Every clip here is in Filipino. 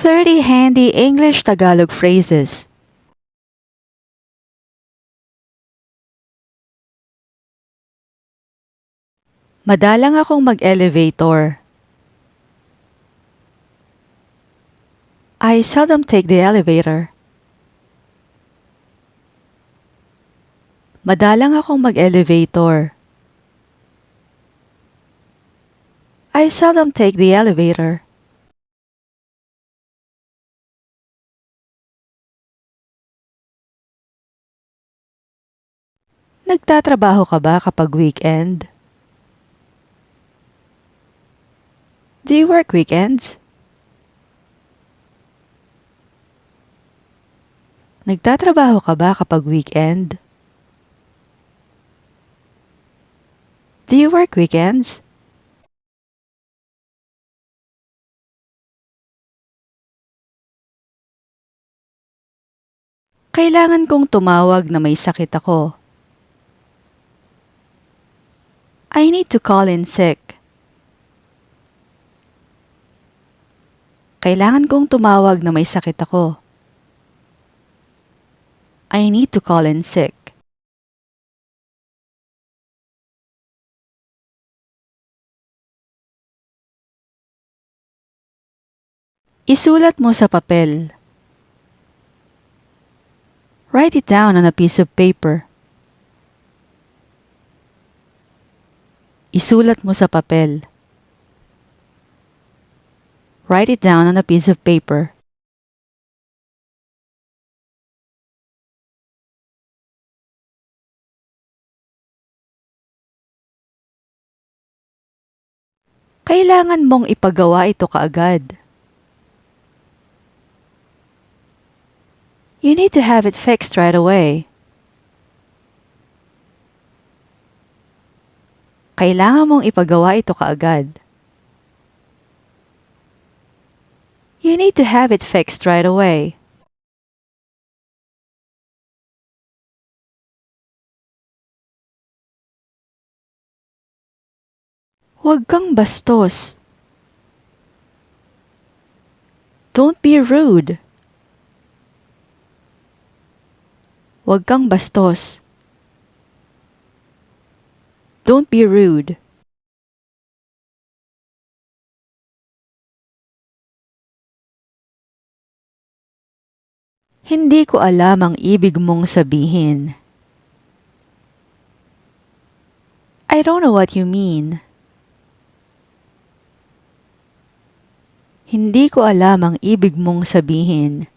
30 handy English-Tagalog phrases. Madalang akong mag-elevator. I seldom take the elevator. Madalang akong mag-elevator. I seldom take the elevator. Nagtatrabaho ka ba kapag weekend? Do you work weekends? Nagtatrabaho ka ba kapag weekend? Do you work weekends? Kailangan kong tumawag na may sakit ako. I need to call in sick. Kailangan kong tumawag na may sakit ako. I need to call in sick. Isulat mo sa papel. Write it down on a piece of paper. Isulat mo sa papel. Write it down on a piece of paper. Kailangan mong ipagawa ito kaagad. You need to have it fixed right away. Kailangan mong ipagawa ito kaagad. You need to have it fixed right away. Huwag kang bastos. Don't be rude. Huwag kang bastos. Don't be rude. Hindi ko alam ang ibig mong sabihin. I don't know what you mean. Hindi ko alam ang ibig mong sabihin.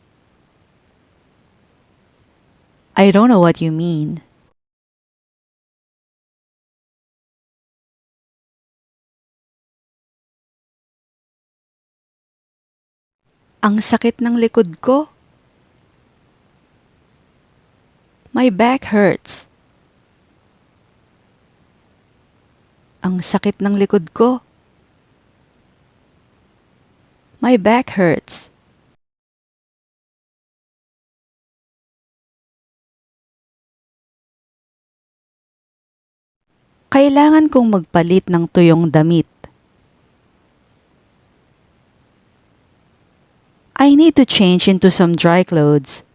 I don't know what you mean. Ang sakit ng likod ko. My back hurts. Ang sakit ng likod ko. My back hurts. Kailangan kong magpalit ng tuyong damit. I need to change into some dry clothes.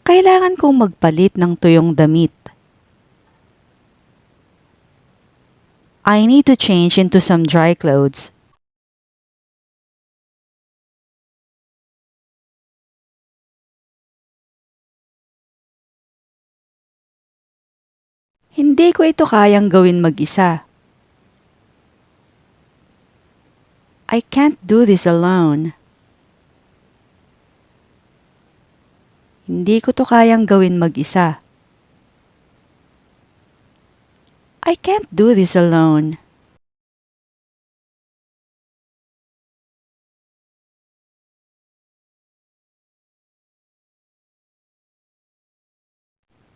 Kailangan kong magpalit ng tuyong damit. I need to change into some dry clothes. Hindi ko ito kayang gawin mag-isa. I can't do this alone. Hindi ko to kayang gawin mag-isa. I can't do this alone.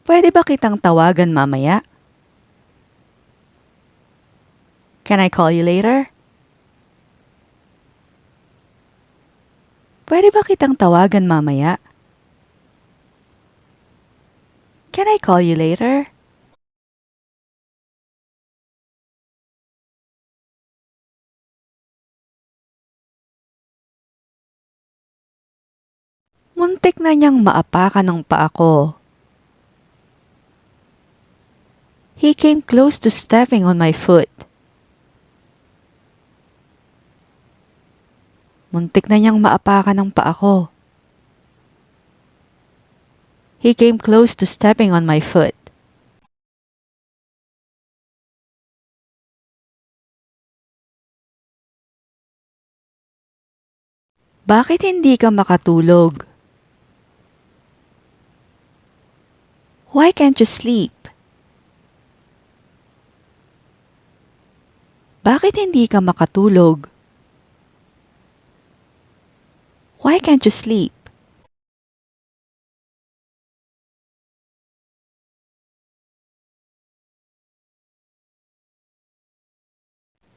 Pwede ba kitang tawagan mamaya? Can I call you later? Pwede ba kitang tawagan mamaya? Can I call you later? Muntik na niyang maapakan ng paa ko. He came close to stepping on my foot. Muntik na niyang maapakan ng paa ko. He came close to stepping on my foot. Bakit hindi ka makatulog? Why can't you sleep? Bakit hindi ka makatulog? Why can't you sleep?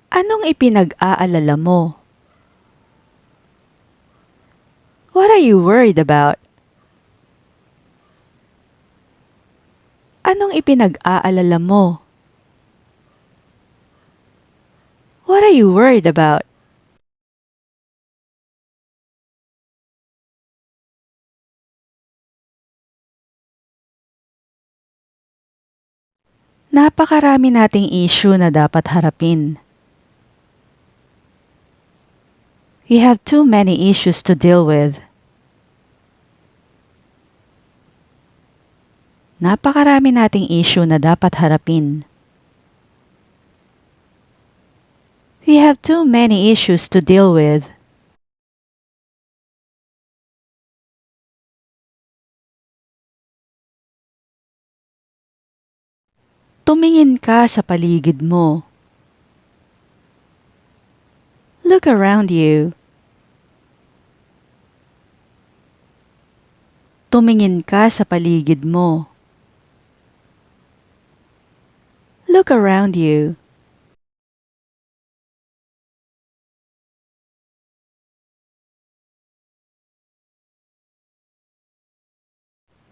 Anong ipinag-aalala mo? What are you worried about? Anong ipinag-aalala mo? What are you worried about? Napakarami nating issue na dapat harapin. We have too many issues to deal with. Napakarami nating issue na dapat harapin. We have too many issues to deal with. Tumingin ka sa paligid mo. Look around you. Tumingin ka sa paligid mo. Look around you.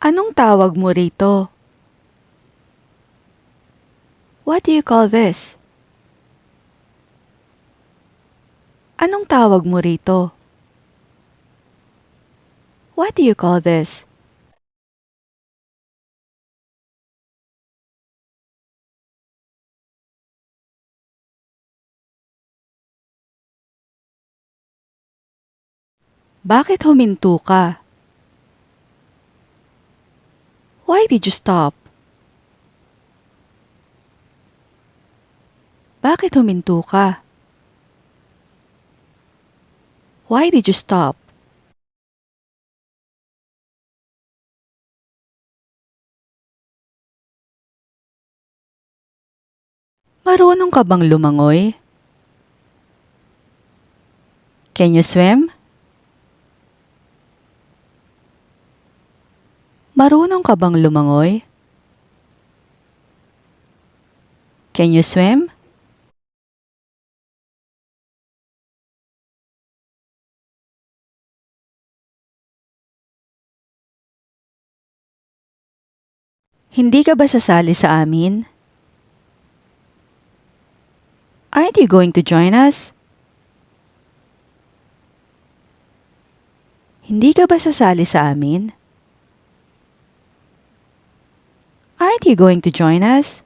Anong tawag mo rito? What do you call this? Anong tawag mo rito? What do you call this? Bakit huminto ka? Why did you stop? Bakit huminto ka? Why did you stop? Marunong ka bang lumangoy? Can you swim? Marunong ka bang lumangoy? Can you swim? Hindi ka ba sasali sa amin? Aren't you going to join us? Hindi ka ba sasali sa amin? Aren't you going to join us?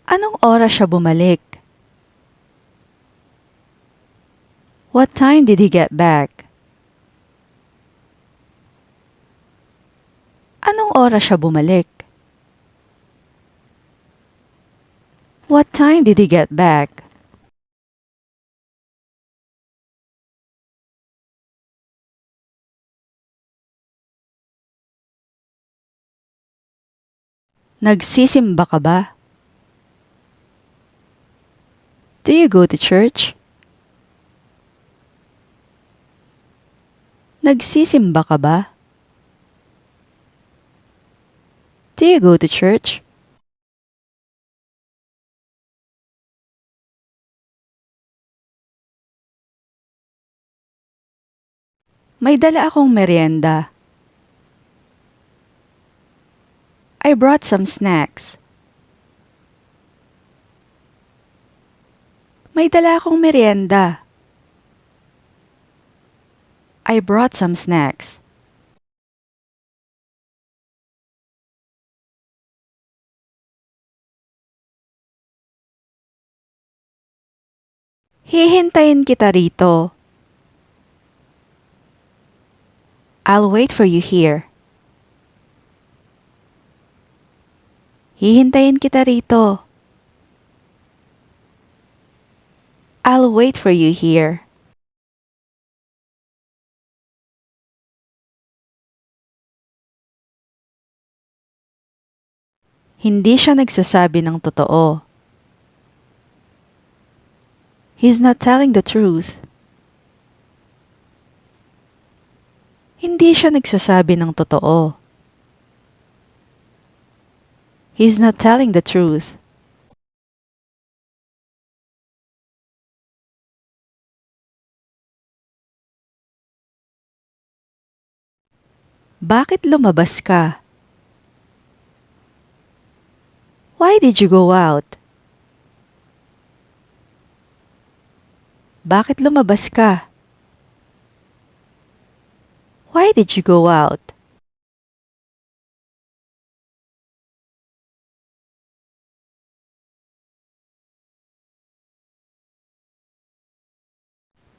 Anong oras siya bumalik? What time did he get back? Anong oras siya bumalik? What time did he get back? Nagsisimba ka ba? Do you go to church? Nagsisimba ka ba? Do you go to church? May dala akong merienda. I brought some snacks. May dala akong merienda. I brought some snacks. Hihintayin kita rito. I'll wait for you here. Hihintayin kita rito. I'll wait for you here. Hindi siya nagsasabi ng totoo. He's not telling the truth. Hindi siya nagsasabi ng totoo. He's not telling the truth. Bakit lumabas ka? Why did you go out? Bakit lumabas ka? Why did you go out?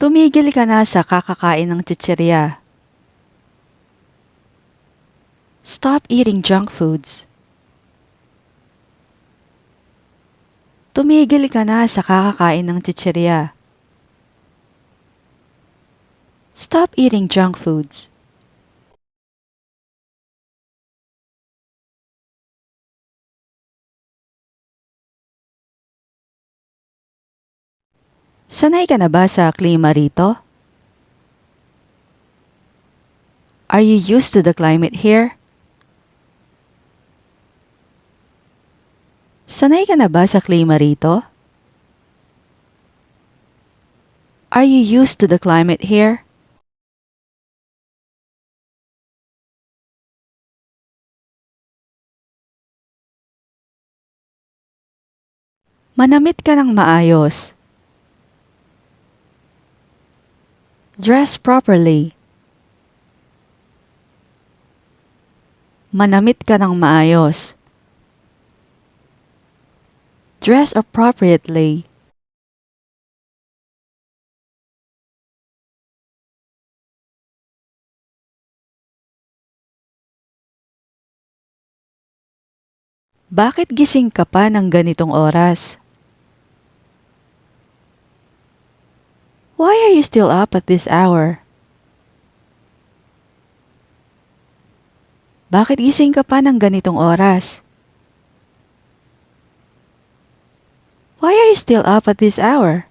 Tumigil ka na sa kakakain ng chichirya. Stop eating junk foods. Tumigil ka na sa kakakain ng chichirya. Stop eating junk foods. Sanay ka na ba sa klima rito? Are you used to the climate here? Sanay ka na ba sa klima rito? Are you used to the climate here? Manamit ka ng maayos. Dress properly. Manamit ka ng maayos. Dress appropriately. Bakit gising ka pa ng ganitong oras? Why are you still up at this hour? Bakit gising ka pa ng ganitong oras? Why are you still up at this hour?